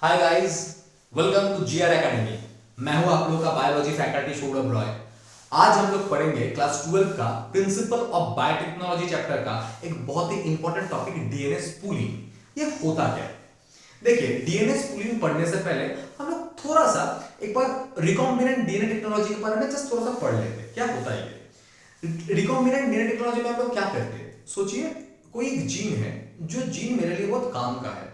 Hi guys, welcome to GR academy. मैं हूं आप लोग का बायोलॉजी फैकल्टी सौरभ रॉय। आज हम लोग पढ़ेंगे क्लास 12 का प्रिंसिपल ऑफ बायोटेक्नोलॉजी चैप्टर का एक बहुत ही इंपॉर्टेंट टॉपिक डीएनए स्पूलिंग। ये होता क्या है? देखिए, डीएनए स्पूलिंग पढ़ने से पहले हम लोग थोड़ा सा एक बार रिकॉम्बिनेंट डीएनए टेक्नोलॉजी के बारे में जस्ट थोड़ा सा पढ़ लेते हैं। क्या होता है ये रिकॉम्बिनेंट डीएनए टेक्नोलॉजी में? हम लोग क्या करते हैं, सोचिए कोई एक जीन है, जो जीन मेरे लिए बहुत काम का है।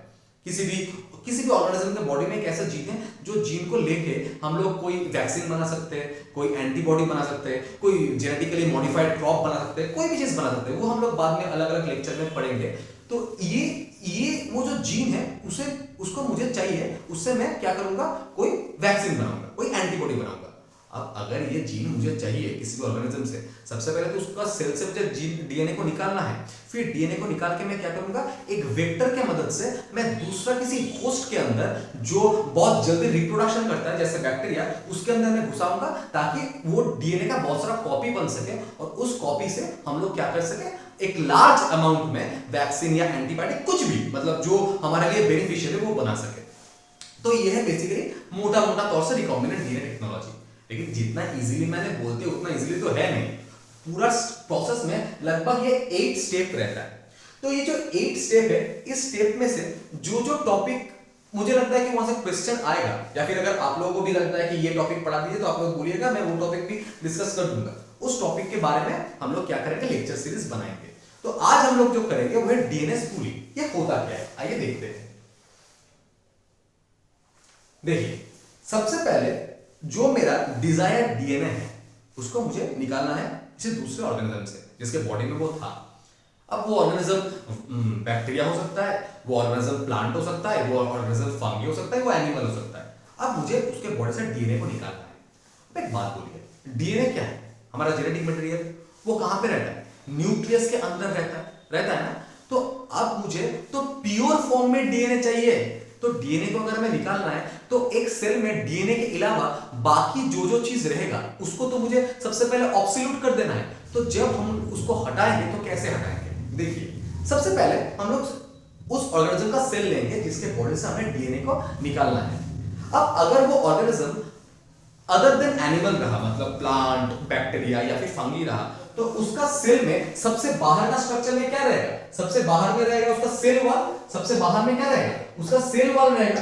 किसी भी ऑर्गेनिज्म के बॉडी में एक ऐसा जीन है जो जीन को लेके हम लोग कोई वैक्सीन बना सकते हैं, कोई एंटीबॉडी बना सकते हैं, कोई जेनेटिकली मॉडिफाइड क्रॉप बना सकते हैं, कोई भी चीज बना सकते हैं। वो हम लोग बाद में अलग अलग लेक्चर में पढ़ेंगे। तो ये वो जो जीन है उसे उसको मुझे चाहिए, उससे मैं क्या करूंगा, कोई वैक्सीन बनाऊंगा, कोई एंटीबॉडी बनाऊंगा। अब अगर ये जीन मुझे चाहिए किसी भी ऑर्गेनिज्म से, सबसे पहले तो उसका सेल से मुझे जीन डीएनए को निकालना है। फिर डीएनए को निकाल के मैं क्या करूंगा, एक वेक्टर के मदद से मैं दूसरा किसी होस्ट के अंदर जो बहुत जल्दी रिप्रोडक्शन करता है जैसे बैक्टीरिया, उसके अंदर मैं घुसाऊंगा ताकि वो डीएनए का बहुत सारा कॉपी बन सके और उस कॉपी से हम लोग क्या कर सके, एक लार्ज अमाउंट में वैक्सीन या एंटीबायोटिक, कुछ भी मतलब जो हमारे लिए बेनिफिशियल है वो बना सके। तो ये है बेसिकली मोटा मोटा तौर से रिकॉम्बिनेंट डीएनए टेक्नोलॉजी। लेकिन जितना इजीली मैंने बोलते उतना इजीली तो है नहीं। पूरा प्रोसेस में लगभग ये 8 स्टेप रहता है। तो ये जो 8 स्टेप है, इस स्टेप में से जो जो टॉपिक मुझे लगता है कि वहां से क्वेश्चन आएगा, या फिर अगर आप लोगों को भी लगता है कि ये टॉपिक पढ़ा दीजिए तो आप लोग बोलिएगा, मैं वो टॉपिक भी डिस्कस कर दूंगा। उस टॉपिक के बारे में हम लोग क्या करेंगे, लेक्चर सीरीज बनाएंगे। तो आज हम लोग जो करेंगे वो है डीएनए स्पूलिंग। ये होता क्या है, आइए देखते हैं। देखिए, सबसे पहले जो मेरा डिजायर्ड डीएनए है उसको मुझे निकालना है किसी दूसरे ऑर्गेनिज्म से जिसके बॉडी में वो था। अब वो ऑर्गेनिज्म बैक्टीरिया हो सकता है, वो ऑर्गेनिज्म प्लांट हो सकता है, वो ऑर्गेनिज्म फंगी हो सकता है, वो एनिमल हो सकता है। अब मुझे उसके बॉडी से डीएनए को निकालना है। अब एक बात बोलिए, डीएनए क्या है? हमारा जेनेटिक मटेरियल। वो कहां पे रहता है? न्यूक्लियस के अंदर रहता है ना। तो अब मुझे तो प्योर फॉर्म में डीएनए चाहिए। तो डीएनए को अगर मैं निकालना है तो एक सेल में डीएनए के अलावा बाकी जो जो चीज रहेगा उसको तो मुझे सबसे पहले ऑब्सोल्यूट कर देना है। तो जब हम उसको हटाएंगे तो कैसे हटाएंगे? देखिए, सबसे पहले हम लोग उस ऑर्गेनिज्म का सेल लेंगे जिसके बॉडी से हमें डीएनए को निकालना है। अब अगर वो ऑर्गेनिज्म अदर देन एनिमल रहा, मतलब प्लांट, बैक्टीरिया या फिर फंगी रहा, तो उसका सेल में सबसे बाहर का स्ट्रक्चर में क्या रहेगा? सबसे बाहर में रहेगा उसका सेल वॉल। सबसे बाहर में क्या रहेगा? उसका सेल वॉल रहेगा।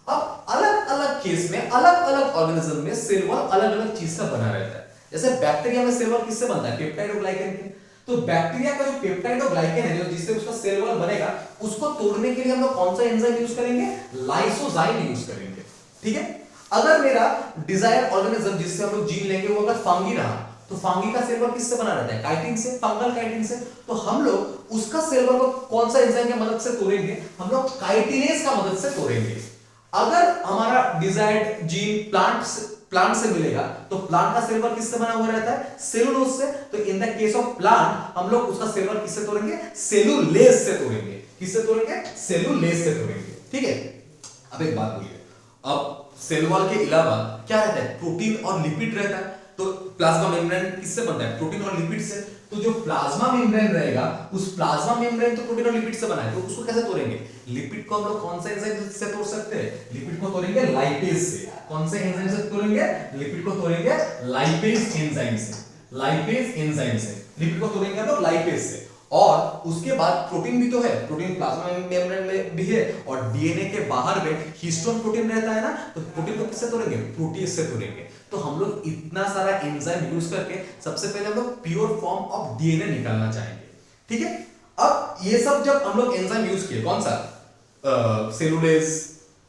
अब अलग अलग केस में अलग अलग ऑर्गेनिज्म में सेल वॉल अलग अलग चीज का बना रहता है। जैसे बैक्टीरिया में सेल वॉल किससे बनता है? पेप्टाइड और ग्लाइकेन के। तो बैक्टीरिया का जो पेप्टाइड और ग्लाइकेन है, जो जिससे उसका सेल वॉल बनेगा, उसको तोड़ने के लिए हम लोग कौन सा एंजाइम यूज करेंगे? लाइसोजाइम यूज करेंगे। ठीक है। अगर मेरा डिजायर ऑर्गेनिज्म जिससे हम लोग जीन लेंगे वो अगर फंगी रहा, तो फंगी का सेल वॉल किससे बना रहता है? काइटिन से, फंगल काइटिन से। तो हम लोग उसका सेल वॉल को कौन सा एंजाइम की मदद से तोड़ेंगे? हम लोग काइटिनेज का मदद से तोड़ेंगे। अगर हमारा डिजायर्ड जीन प्लांट से मिलेगा तो प्लांट का सेल वॉल किससे बना हुआ रहता है? सेलुलोज से। तो in the case of plant हम लोग उसका सेल वॉल किससे तोड़ेंगे? सेलुलेज से तोड़ेंगे। किससे तोड़ेंगे? सेलुलेज से तोड़ेंगे। ठीक है। अब एक बात बोलिए, अब सेल वॉल के अलावा क्या रहता है? प्रोटीन और लिपिड रहता है। तो प्लाज्मा मेम्ब्रेन किससे बनता है? प्रोटीन और लिपिड से। तो जो प्लाज्मा मेम्ब्रेन रहेगा, उस प्लाज्मा मेम्ब्रेन तो प्रोटीन और लिपिड से बना है, तो उसको कैसे तोड़ेंगे? लिपिड को हम लोग कौन से एंजाइम से तोड़ सकते हैं? लिपिड को तोड़ेंगे लाइपेज से। कौन से एंजाइम से तोड़ेंगे? लिपिड को तोड़ेंगे लाइपेज एंजाइम से। लाइपेज एंजाइम से लिपिड को तोड़ेंगे हम लोग, लाइपेज से। और उसके बाद प्रोटीन भी तो है, प्रोटीन प्लाज्मा मेम्ब्रेन में भी है, और डीएनए के बाहर में हिस्टोन प्रोटीन रहता है ना, तो प्रोटीन को किससे तोड़ेंगे? प्रोटीज से तोड़ेंगे। तो हम लोग इतना सारा एंजाइम यूज करके सबसे पहले हम लोग प्योर फॉर्म ऑफ डीएनए निकालना चाहेंगे। ठीक है। अब ये सब जब हम लोग एंजाइम यूज किए, कौन सा? सेलुलेज,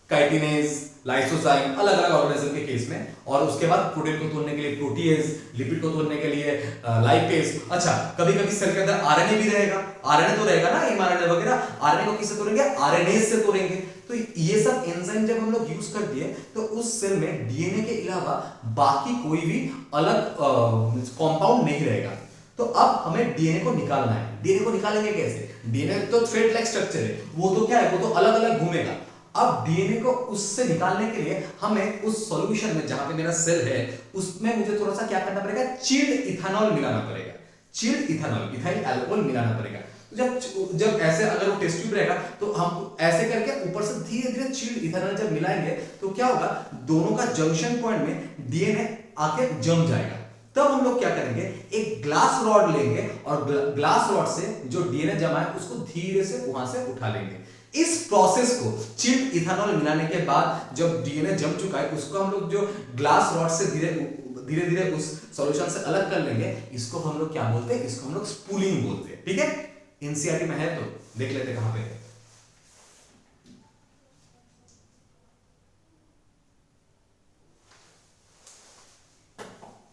काइटिनेज, लाइसोजाइम, अलग अलग ऑर्गेनिज्म के केस में, और उसके बाद प्रोटीन को तोड़ने के लिए प्रोटीएज, लिपिड को तोड़ने के लिए लाइपेज। अच्छा, कभी कभी सेल के अंदर आरएनए भी रहेगा। आरएनए तो रहेगा ना, एमआरएनए वगैरह। आरएनए को किससे तोड़ेंगे? आरएनएज से तोड़ेंगे। तो ये सब एंजाइम जब हम लोग यूज कर दिए तो उस सेल में डीएनए के अलावा बाकी कोई भी अलग कंपाउंड नहीं रहेगा। तो अब हमें डीएनए को निकालना है। डीएनए को निकालेंगे कैसे? डीएनए तो थ्रेड लाइक स्ट्रक्चर है, वो तो क्या है, वो तो अलग अलग घूमेगा। अब डीएनए को उससे निकालने के लिए हमें उस सॉल्यूशन में जहां पे मेरा सेल है उसमें मुझे थोड़ा सा क्या करना पड़ेगा? चिल्ड इथेनॉल मिलाना पड़ेगा। चिल्ड इथेनॉल, इथाइल अल्कोहल मिलाना पड़ेगा। तो जब जब ऐसे अगर वो टेस्ट ट्यूब रहेगा तो हम ऐसे करके ऊपर से धीरे धीरे चिल्ड इथेनॉल जब मिलाएंगे तो क्या होगा, दोनों का जंक्शन पॉइंट में डीएनए आके जम जाएगा। तब हम लोग क्या करेंगे, एक ग्लास रॉड लेंगे और ग्लास रॉड से जो डीएनए जमा है उसको धीरे से वहां से उठा लेंगे। इस प्रोसेस को चिल्ड इथेनॉल मिलाने के बाद जब डीएनए जम चुका है उसको हम लोग जो ग्लास रॉड से धीरे धीरे उस सॉल्यूशन से अलग कर लेंगे। इसको हम लोग क्या बोलते हैं, इसको हम लोग स्पूलिंग बोलते हैं। ठीक है, एनसीईआरटी में है तो देख लेते कहां पे है।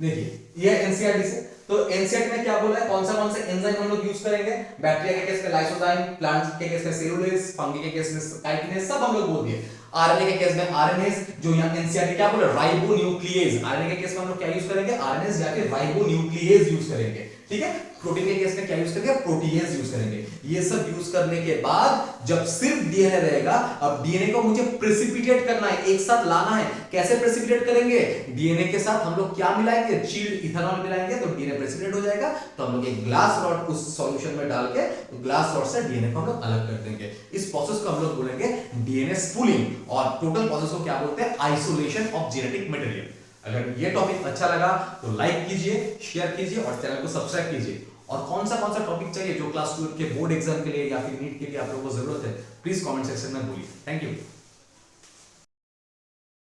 देखिए ये एनसीईआरटी से, तो एनसीईआरटी में क्या बोला है, कौन सा एंजाइम हम लोग यूज करेंगे। बैक्टीरिया के केस में लाइसोजाइम, प्लांट के केस में सेलुलोज, फंगी के केस में काइटिनेज, सब हम लोग बोल दिए। आरएनए के केस में आरएनएज, जो यहां एनसीईआरटी क्या बोला, राइबोन्यूक्लिएज। आरएनए के केस में हम लोग क्या यूज करेंगे, आरएनएज या फिर राइबोन्यूक्लिएज यूज करेंगे। ठीक है, प्रोटीन के केस में क्या यूज करेंगे, प्रोटीएज यूज करेंगे। ये सब यूज करने के बाद जब सिर्फ डीएनए रहेगा, अब डीएनए को मुझे प्रेसिपिटेट करना है, एक साथ लाना है। कैसे प्रेसिपिटेट करेंगे, डीएनए के साथ हम लोग क्या मिलाएंगे, चिल्ड इथेनॉल मिलाएंगे तो डीएनए प्रेसिपिटेट हो जाएगा। तो हम लोग एक ग्लास रॉड उस सॉल्यूशन में डाल के तो ग्लास रॉड से डीएनए को हम लोग अलग कर देंगे। इस प्रोसेस को हम लोग बोलेंगे डीएनए स्पूलिंग, और टोटल प्रोसेस को क्या बोलते हैं, आइसोलेशन ऑफ जेनेटिक मटेरियल। अगर ये टॉपिक अच्छा लगा तो लाइक कीजिए, शेयर कीजिए और चैनल को सब्सक्राइब कीजिए। और कौन सा टॉपिक चाहिए जो क्लास 12 के बोर्ड एग्जाम के लिए या फिर नीट के लिए आप लोगों को जरूरत है, प्लीज कमेंट सेक्शन में बोलिए। Thank you.